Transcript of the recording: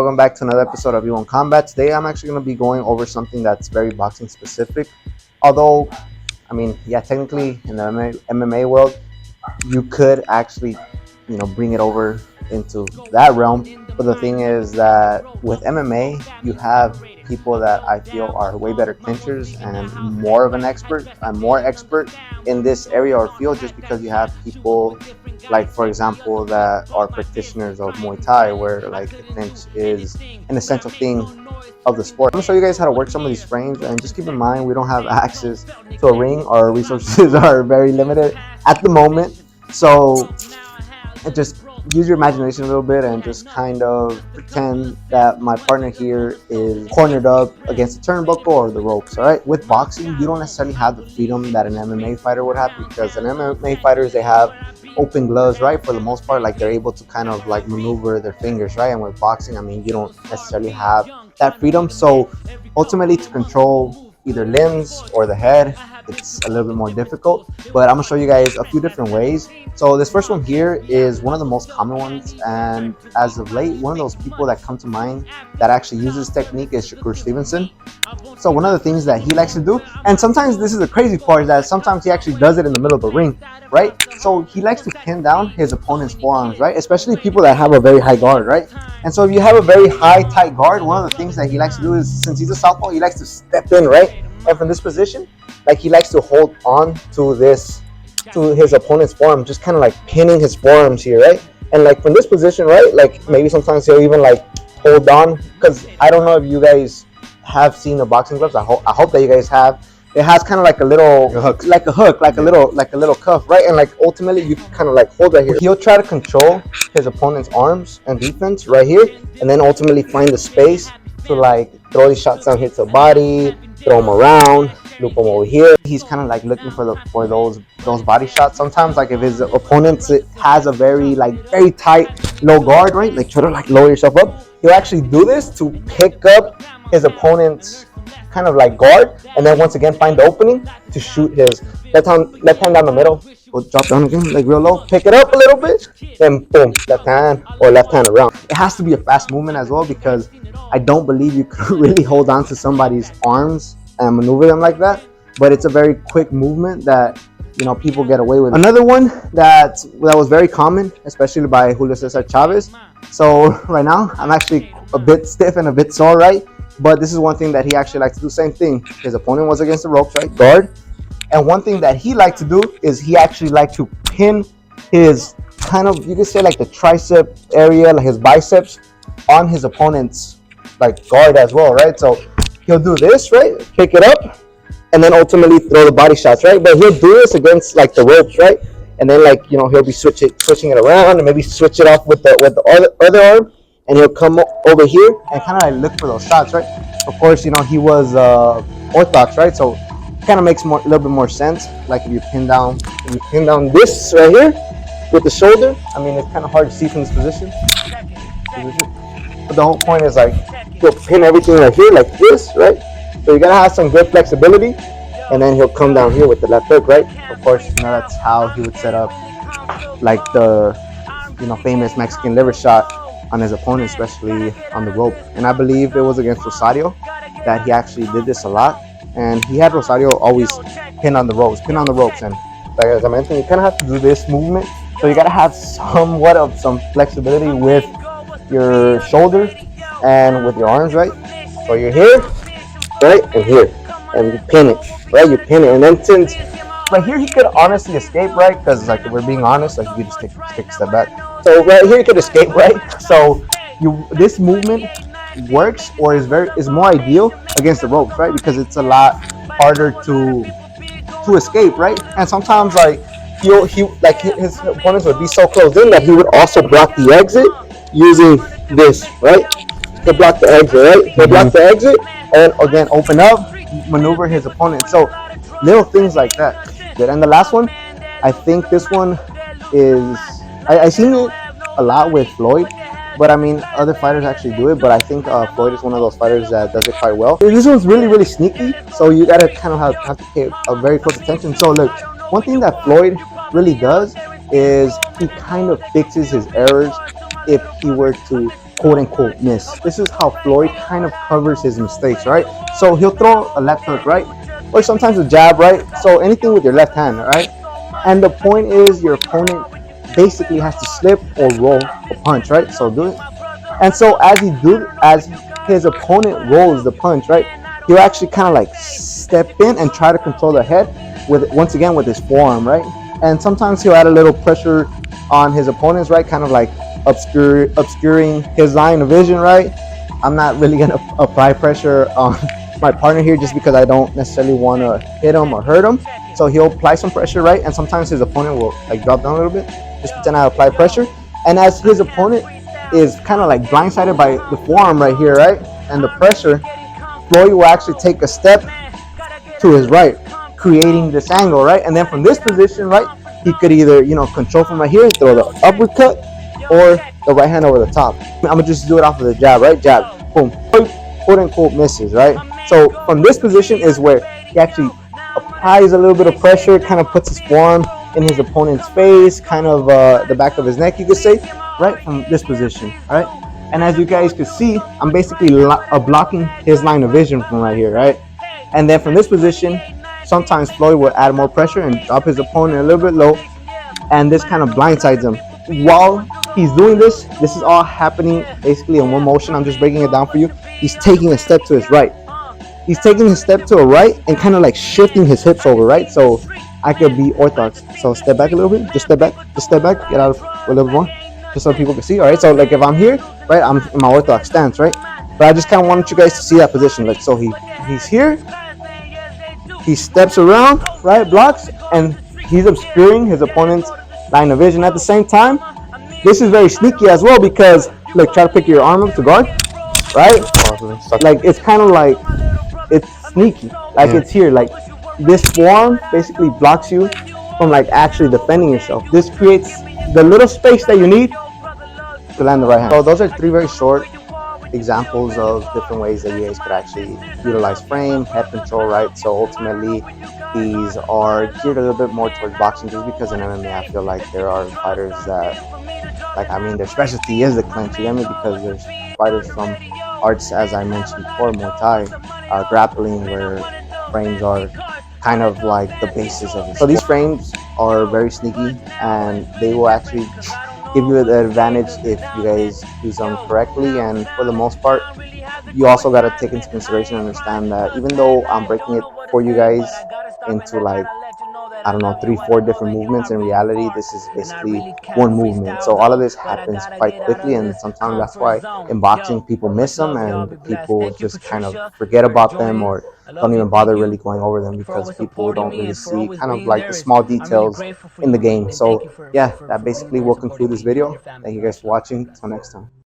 Welcome back to another episode of V1 Combat. Today I'm actually going to be going over something that's very boxing specific. Although, technically in the MMA world, you could actually, bring it over into that realm. But the thing is that with MMA, you have people that I feel are way better clinchers and more of an expert. I'm more expert in this area or field just because you have people like, for example, that are practitioners of Muay Thai, where like the clinch is an essential thing of the sport. I'm gonna show you guys how to work some of these frames, and just keep in mind we don't have access to a ring. Our resources are very limited at the moment, so just use your imagination a little bit and just kind of pretend that my partner here is cornered up against the turnbuckle or the ropes. All right, with boxing you don't necessarily have the freedom that an MMA fighter would have, because an MMA fighters, they have open gloves, right? For the most part, like they're able to kind of like maneuver their fingers, right? And with boxing, you don't necessarily have that freedom. So ultimately, to control either limbs or the head, it's a little bit more difficult. But I'm gonna show you guys a few different ways. So this first one here is one of the most common ones, and as of late, one of those people that come to mind that actually uses this technique is Shakur Stevenson. So one of the things that he likes to do, and sometimes this is the crazy part, is that sometimes he actually does it in the middle of the ring, right? So he likes to pin down his opponent's forearms, right? Especially people that have a very high guard, right? And so if you have a very high, tight guard, one of the things that he likes to do is, since he's a southpaw, he likes to step in, right? And from this position, like he likes to hold on to his opponent's forearm, just kind of like pinning his forearms here, right? And like from this position, right? Like maybe sometimes he'll even like hold on, because I don't know if you guys have seen the boxing gloves. I hope that you guys have. It has kind of like a little hook, like a little cuff, right? And like ultimately you kind of like hold right here. He'll try to control his opponent's arms and defense right here, and then ultimately find the space to like throw these shots down, hit the body, throw them around, loop them over here. He's kind of like looking for those body shots. Sometimes like if his opponent has a very tight low guard, right? Like try to like lower yourself up. He'll actually do this to pick up his opponent's kind of like guard, and then once again find the opening to shoot his left hand down the middle. We'll drop down again, like real low, pick it up a little bit, then boom, left hand around. It has to be a fast movement as well, because I don't believe you could really hold on to somebody's arms and maneuver them like that. But it's a very quick movement that people get away with. Another one that was very common, especially by Julio Cesar Chavez. So right now I'm actually a bit stiff and a bit sore, right? But this is one thing that he actually likes to do. Same thing. His opponent was against the ropes, right? Guard. And one thing that he liked to do is he actually liked to pin his kind of, you could say like the tricep area, like his biceps, on his opponent's like guard as well, right? So he'll do this, right? Pick it up, and then ultimately throw the body shots, right? But he'll do this against like the ropes, right? And then like he'll be switching it around, and maybe switch it off with the other arm, and he'll come over here and kind of like look for those shots, right? Of course, he was orthodox, right? So it kind of makes a little bit more sense. Like if you pin down this right here with the shoulder, it's kind of hard to see from this position. But the whole point is like he'll pin everything right here like this, right? So you gotta have some good flexibility, and then he'll come down here with the left hook, right? Of course, that's how he would set up like the famous Mexican liver shot on his opponent, especially on the rope. And I believe it was against Rosario that he actually did this a lot, and he had Rosario always pin on the ropes. And like as I mentioned, you kind of have to do this movement, so you gotta have somewhat of some flexibility with your shoulder and with your arms, right? So you're here, right, and here, and you pin it, right? You pin it, and then since right here he could honestly escape, right? Because like if we're being honest, like you just take a step back. So right here he could escape, right? So this movement works, or is more ideal against the ropes, right? Because it's a lot harder to escape, right? And sometimes like he like his opponents would be so close in that he would also block the exit using this, right? He'll block the exit, right? He'll block the exit, and again open up, maneuver his opponent. So little things like that. And the last one, I think this one is I've seen it a lot with Floyd, but other fighters actually do it, but I think Floyd is one of those fighters that does it quite well. This one's really, really sneaky, so you gotta kind of have to pay a very close attention. So look, one thing that Floyd really does is he kind of fixes his errors if he were to quote unquote miss. This is how Floyd kind of covers his mistakes, right? So he'll throw a left hook, right? Or sometimes a jab, right? So anything with your left hand, right? And the point is your opponent basically has to slip or roll a punch, right? So do it. And so as his opponent rolls the punch, right, he'll actually kind of like step in and try to control the head with once again with his forearm, right? And sometimes he'll add a little pressure on his opponents, right? Kind of like obscuring his line of vision, right? I'm not really gonna apply pressure on my partner here just because I don't necessarily want to hit him or hurt him. So he'll apply some pressure, right? And sometimes his opponent will like drop down a little bit, just pretend I apply pressure. And as his opponent is kind of like blindsided by the forearm right here, right? And the pressure, Floyd will actually take a step to his right, creating this angle, right? And then from this position, right, he could either, control from right here, throw the uppercut, or the right hand over the top. I'm gonna just do it off of the jab, right? Jab, boom, quote unquote misses, right? So from this position is where he actually applies a little bit of pressure, kind of puts his forearm in his opponent's face, kind of the back of his neck, you could say, right from this position, right? And as you guys can see, I'm basically blocking his line of vision from right here, right? And then from this position, sometimes Floyd will add more pressure and drop his opponent a little bit low, and this kind of blindsides him. While he's doing this is all happening basically in one motion. I'm just breaking it down for you. He's taking a step to his right. He's taking his step to a right and kind of like shifting his hips over, right? So I could be orthodox. So step back a little bit, just step back, get out of a little bit more, just so people can see. All right, so like if I'm here, right, I'm in my orthodox stance, right? But I just kind of wanted you guys to see that position. Like, so he's here, he steps around, right, blocks, and he's obscuring his opponent's line of vision. At the same time, this is very sneaky as well because, like, try to pick your arm up to guard, right? Like, it's kind of like, it's sneaky. Like, it's here. Like, this forearm basically blocks you from, like, actually defending yourself. This creates the little space that you need to land the right hand. So those are three very short examples of different ways that you guys could actually utilize frame, head control, right? So ultimately, these are geared a little bit more towards boxing just because in MMA, I feel like there are fighters that, their specialty is the clinch, you know what I mean? Because there's fighters from arts, as I mentioned before, Muay Thai, grappling, where frames are kind of like the basis of it. So these frames are very sneaky and they will actually give you the advantage if you guys use them correctly. And for the most part, you also got to take into consideration and understand that even though I'm breaking it for you guys into like, I don't know, 3-4 different movements, in reality this is basically one movement. So all of this happens quite quickly, and sometimes that's why in boxing people miss them and people just kind of forget about them or don't even bother really going over them because people don't really see kind of like the small details in the game. So yeah, that basically will conclude this video. Thank you guys for watching. Until next time.